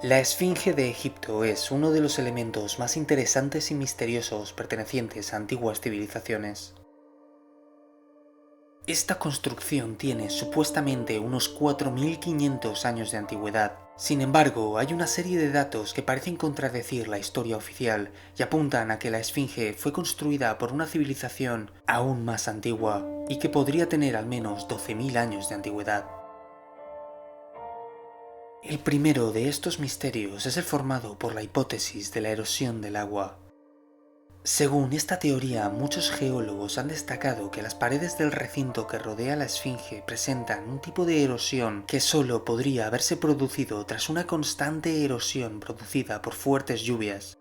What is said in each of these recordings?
La Esfinge de Egipto es uno de los elementos más interesantes y misteriosos pertenecientes a antiguas civilizaciones. Esta construcción tiene supuestamente unos 4500 años de antigüedad. Sin embargo, hay una serie de datos que parecen contradecir la historia oficial y apuntan a que la Esfinge fue construida por una civilización aún más antigua y que podría tener al menos 12.000 años de antigüedad. El primero de estos misterios es el formado por la hipótesis de la erosión del agua. Según esta teoría, muchos geólogos han destacado que las paredes del recinto que rodea la Esfinge presentan un tipo de erosión que solo podría haberse producido tras una constante erosión producida por fuertes lluvias.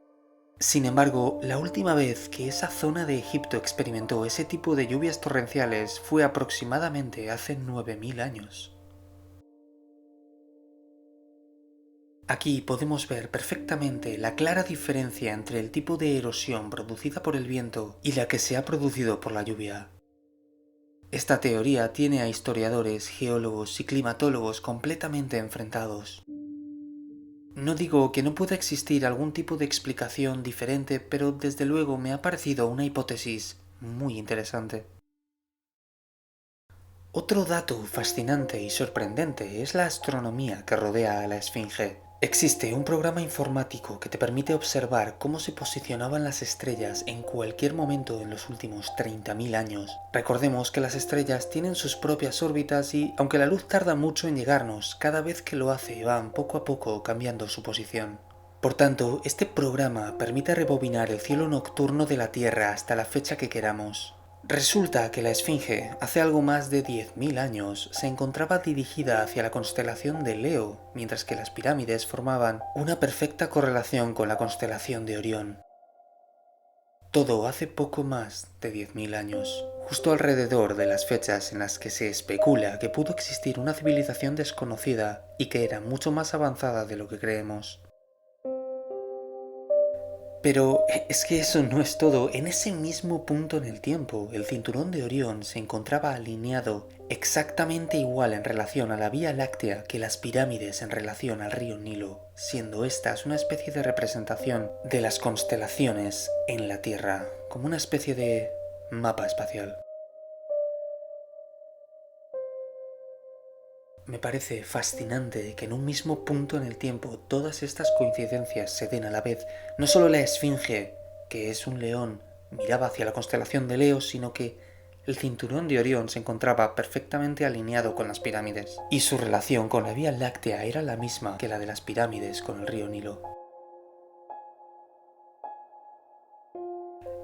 Sin embargo, la última vez que esa zona de Egipto experimentó ese tipo de lluvias torrenciales fue aproximadamente hace 9000 años. Aquí podemos ver perfectamente la clara diferencia entre el tipo de erosión producida por el viento y la que se ha producido por la lluvia. Esta teoría tiene a historiadores, geólogos y climatólogos completamente enfrentados. No digo que no pueda existir algún tipo de explicación diferente, pero desde luego me ha parecido una hipótesis muy interesante. Otro dato fascinante y sorprendente es la astronomía que rodea a la Esfinge. Existe un programa informático que te permite observar cómo se posicionaban las estrellas en cualquier momento en los últimos 30.000 años. Recordemos que las estrellas tienen sus propias órbitas y, aunque la luz tarda mucho en llegarnos, cada vez que lo hace van poco a poco cambiando su posición. Por tanto, este programa permite rebobinar el cielo nocturno de la Tierra hasta la fecha que queramos. Resulta que la Esfinge, hace algo más de 10.000 años, se encontraba dirigida hacia la constelación de Leo, mientras que las pirámides formaban una perfecta correlación con la constelación de Orión. Todo hace poco más de 10.000 años, justo alrededor de las fechas en las que se especula que pudo existir una civilización desconocida y que era mucho más avanzada de lo que creemos. Pero es que eso no es todo. En ese mismo punto en el tiempo, el cinturón de Orión se encontraba alineado exactamente igual en relación a la Vía Láctea que las pirámides en relación al río Nilo, siendo estas una especie de representación de las constelaciones en la Tierra, como una especie de mapa espacial. Me parece fascinante que en un mismo punto en el tiempo todas estas coincidencias se den a la vez. No solo la Esfinge, que es un león, miraba hacia la constelación de Leo, sino que el cinturón de Orión se encontraba perfectamente alineado con las pirámides, y su relación con la Vía Láctea era la misma que la de las pirámides con el río Nilo.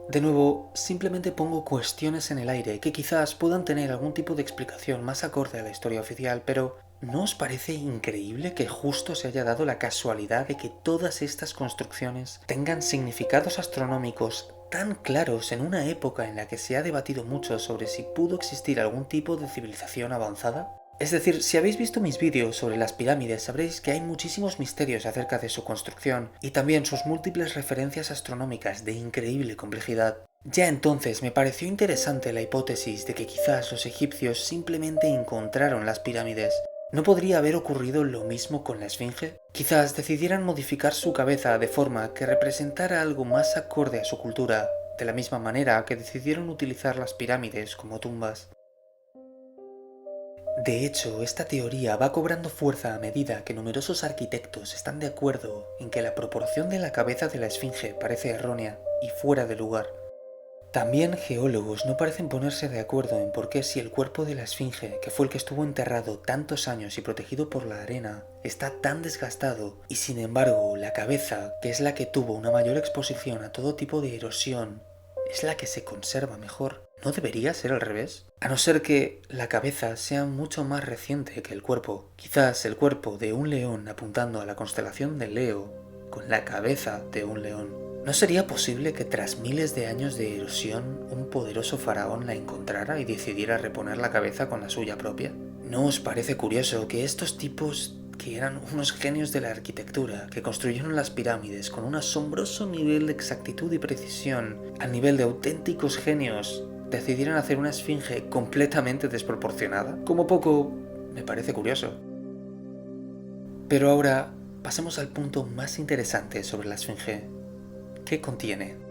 De nuevo, simplemente pongo cuestiones en el aire que quizás puedan tener algún tipo de explicación más acorde a la historia oficial, pero ¿no os parece increíble que justo se haya dado la casualidad de que todas estas construcciones tengan significados astronómicos tan claros en una época en la que se ha debatido mucho sobre si pudo existir algún tipo de civilización avanzada? Es decir, si habéis visto mis vídeos sobre las pirámides sabréis que hay muchísimos misterios acerca de su construcción y también sus múltiples referencias astronómicas de increíble complejidad. Ya entonces me pareció interesante la hipótesis de que quizás los egipcios simplemente encontraron las pirámides. ¿No podría haber ocurrido lo mismo con la Esfinge? Quizás decidieran modificar su cabeza de forma que representara algo más acorde a su cultura, de la misma manera que decidieron utilizar las pirámides como tumbas. De hecho, esta teoría va cobrando fuerza a medida que numerosos arquitectos están de acuerdo en que la proporción de la cabeza de la Esfinge parece errónea y fuera de lugar. También geólogos no parecen ponerse de acuerdo en por qué si el cuerpo de la Esfinge, que fue el que estuvo enterrado tantos años y protegido por la arena, está tan desgastado y sin embargo la cabeza, que es la que tuvo una mayor exposición a todo tipo de erosión, es la que se conserva mejor. ¿No debería ser al revés? A no ser que la cabeza sea mucho más reciente que el cuerpo. Quizás el cuerpo de un león apuntando a la constelación de Leo con la cabeza de un león. ¿No sería posible que tras miles de años de erosión un poderoso faraón la encontrara y decidiera reponer la cabeza con la suya propia? ¿No os parece curioso que estos tipos, que eran unos genios de la arquitectura, que construyeron las pirámides con un asombroso nivel de exactitud y precisión, al nivel de auténticos genios, decidieran hacer una esfinge completamente desproporcionada? Como poco, me parece curioso. Pero ahora, pasemos al punto más interesante sobre la Esfinge. ¿Qué contiene?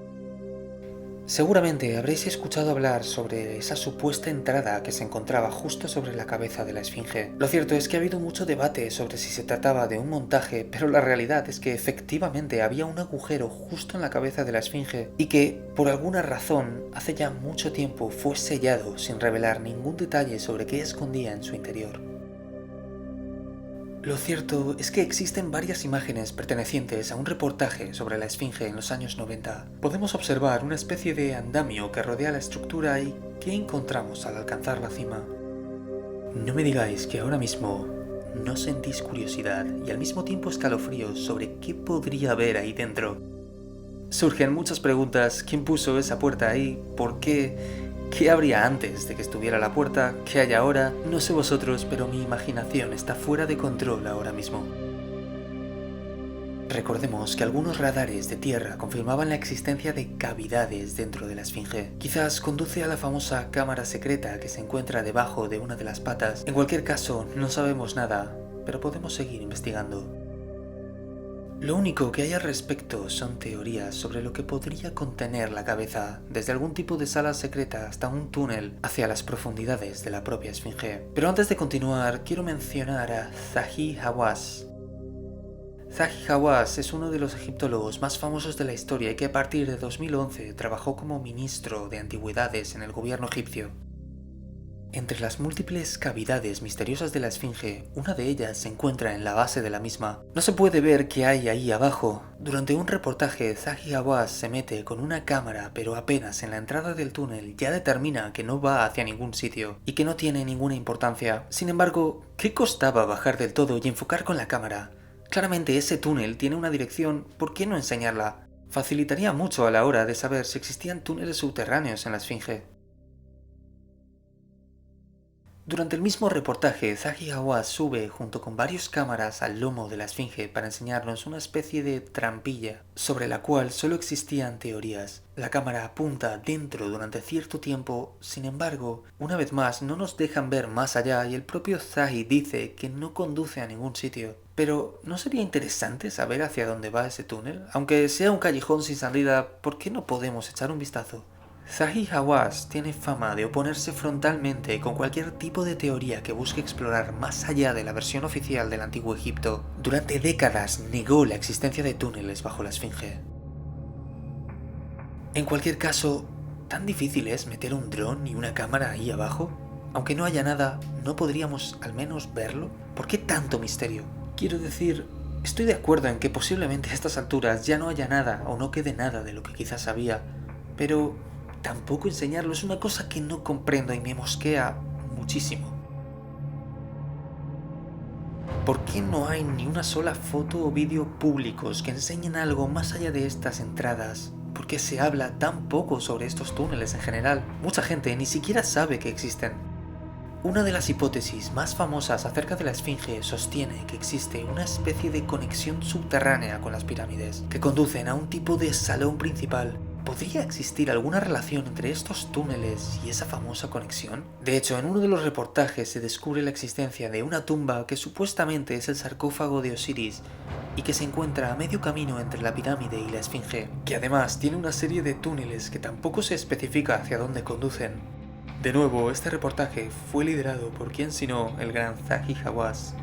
Seguramente habréis escuchado hablar sobre esa supuesta entrada que se encontraba justo sobre la cabeza de la Esfinge. Lo cierto es que ha habido mucho debate sobre si se trataba de un montaje, pero la realidad es que efectivamente había un agujero justo en la cabeza de la Esfinge y que, por alguna razón, hace ya mucho tiempo fue sellado sin revelar ningún detalle sobre qué escondía en su interior. Lo cierto es que existen varias imágenes pertenecientes a un reportaje sobre la Esfinge en los años 90. Podemos observar una especie de andamio que rodea la estructura y ¿qué encontramos al alcanzar la cima? No me digáis que ahora mismo no sentís curiosidad y al mismo tiempo escalofríos sobre qué podría haber ahí dentro. Surgen muchas preguntas: ¿quién puso esa puerta ahí? ¿Por qué? ¿Qué habría antes de que estuviera la puerta? ¿Qué hay ahora? No sé vosotros, pero mi imaginación está fuera de control ahora mismo. Recordemos que algunos radares de tierra confirmaban la existencia de cavidades dentro de la Esfinge. Quizás conduce a la famosa cámara secreta que se encuentra debajo de una de las patas. En cualquier caso, no sabemos nada, pero podemos seguir investigando. Lo único que hay al respecto son teorías sobre lo que podría contener la cabeza, desde algún tipo de sala secreta hasta un túnel hacia las profundidades de la propia Esfinge. Pero antes de continuar, quiero mencionar a Zahi Hawass. Zahi Hawass es uno de los egiptólogos más famosos de la historia y que a partir de 2011 trabajó como ministro de antigüedades en el gobierno egipcio. Entre las múltiples cavidades misteriosas de la Esfinge, una de ellas se encuentra en la base de la misma. No se puede ver qué hay ahí abajo. Durante un reportaje, Zahi Hawass se mete con una cámara, pero apenas en la entrada del túnel ya determina que no va hacia ningún sitio y que no tiene ninguna importancia. Sin embargo, ¿qué costaba bajar del todo y enfocar con la cámara? Claramente ese túnel tiene una dirección, ¿por qué no enseñarla? Facilitaría mucho a la hora de saber si existían túneles subterráneos en la Esfinge. Durante el mismo reportaje, Zahi Hawass sube junto con varias cámaras al lomo de la Esfinge para enseñarnos una especie de trampilla sobre la cual solo existían teorías. La cámara apunta dentro durante cierto tiempo, sin embargo, una vez más no nos dejan ver más allá y el propio Zahi dice que no conduce a ningún sitio. Pero, ¿no sería interesante saber hacia dónde va ese túnel? Aunque sea un callejón sin salida, ¿por qué no podemos echar un vistazo? Zahi Hawass tiene fama de oponerse frontalmente con cualquier tipo de teoría que busque explorar más allá de la versión oficial del antiguo Egipto. Durante décadas negó la existencia de túneles bajo la Esfinge. En cualquier caso, ¿tan difícil es meter un dron y una cámara ahí abajo? Aunque no haya nada, ¿no podríamos al menos verlo? ¿Por qué tanto misterio? Quiero decir, estoy de acuerdo en que posiblemente a estas alturas ya no haya nada o no quede nada de lo que quizás había, pero tampoco enseñarlo es una cosa que no comprendo y me mosquea muchísimo. ¿Por qué no hay ni una sola foto o vídeo públicos que enseñen algo más allá de estas entradas? ¿Por qué se habla tan poco sobre estos túneles en general? Mucha gente ni siquiera sabe que existen. Una de las hipótesis más famosas acerca de la Esfinge sostiene que existe una especie de conexión subterránea con las pirámides, que conducen a un tipo de salón principal. ¿Podría existir alguna relación entre estos túneles y esa famosa conexión? De hecho, en uno de los reportajes se descubre la existencia de una tumba que supuestamente es el sarcófago de Osiris y que se encuentra a medio camino entre la pirámide y la Esfinge, que además tiene una serie de túneles que tampoco se especifica hacia dónde conducen. De nuevo, este reportaje fue liderado por quién sino el gran Zahi Hawass.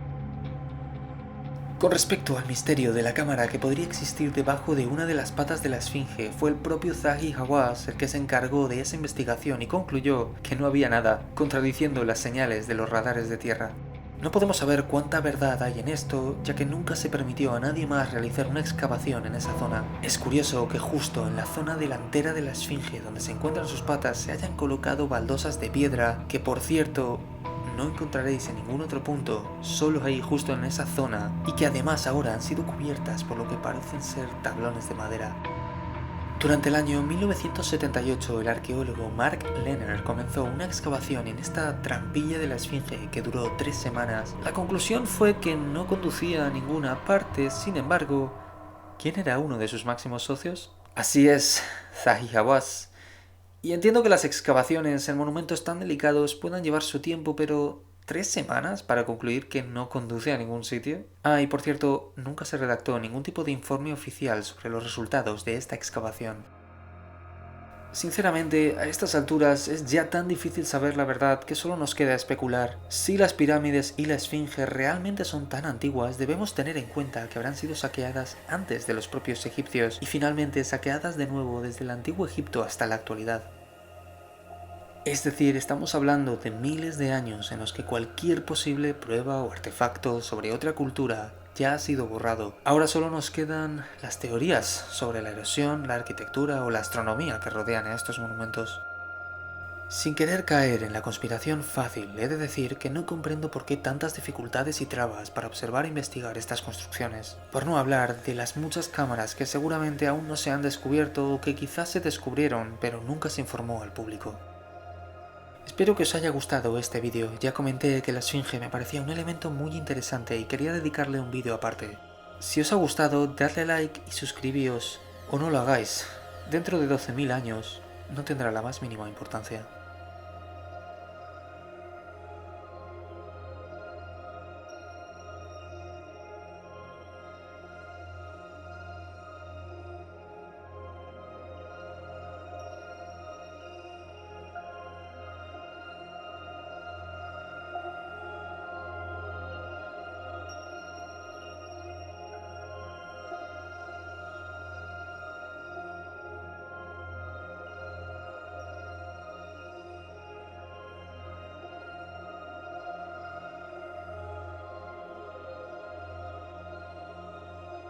Con respecto al misterio de la cámara que podría existir debajo de una de las patas de la Esfinge, fue el propio Zahi Hawass el que se encargó de esa investigación y concluyó que no había nada, contradiciendo las señales de los radares de tierra. No podemos saber cuánta verdad hay en esto, ya que nunca se permitió a nadie más realizar una excavación en esa zona. Es curioso que justo en la zona delantera de la Esfinge, donde se encuentran sus patas, se hayan colocado baldosas de piedra, que por cierto no encontraréis en ningún otro punto, solo ahí justo en esa zona, y que además ahora han sido cubiertas por lo que parecen ser tablones de madera. Durante el año 1978, el arqueólogo Mark Lehner comenzó una excavación en esta trampilla de la Esfinge que duró 3 semanas. La conclusión fue que no conducía a ninguna parte, sin embargo, ¿quién era uno de sus máximos socios? Así es, Zahi Hawass. Y entiendo que las excavaciones en monumentos tan delicados puedan llevar su tiempo, pero ¿3 semanas para concluir que no conduce a ningún sitio? Ah, y por cierto, nunca se redactó ningún tipo de informe oficial sobre los resultados de esta excavación. Sinceramente, a estas alturas es ya tan difícil saber la verdad que solo nos queda especular. Si las pirámides y la esfinge realmente son tan antiguas, debemos tener en cuenta que habrán sido saqueadas antes de los propios egipcios y finalmente saqueadas de nuevo desde el antiguo Egipto hasta la actualidad. Es decir, estamos hablando de miles de años en los que cualquier posible prueba o artefacto sobre otra cultura ya ha sido borrado. Ahora solo nos quedan las teorías sobre la erosión, la arquitectura o la astronomía que rodean a estos monumentos. Sin querer caer en la conspiración fácil, he de decir que no comprendo por qué tantas dificultades y trabas para observar e investigar estas construcciones. Por no hablar de las muchas cámaras que seguramente aún no se han descubierto o que quizás se descubrieron pero nunca se informó al público. Espero que os haya gustado este vídeo. Ya comenté que la esfinge me parecía un elemento muy interesante y quería dedicarle un vídeo aparte. Si os ha gustado, dadle like y suscribíos, o no lo hagáis. Dentro de 12.000 años no tendrá la más mínima importancia.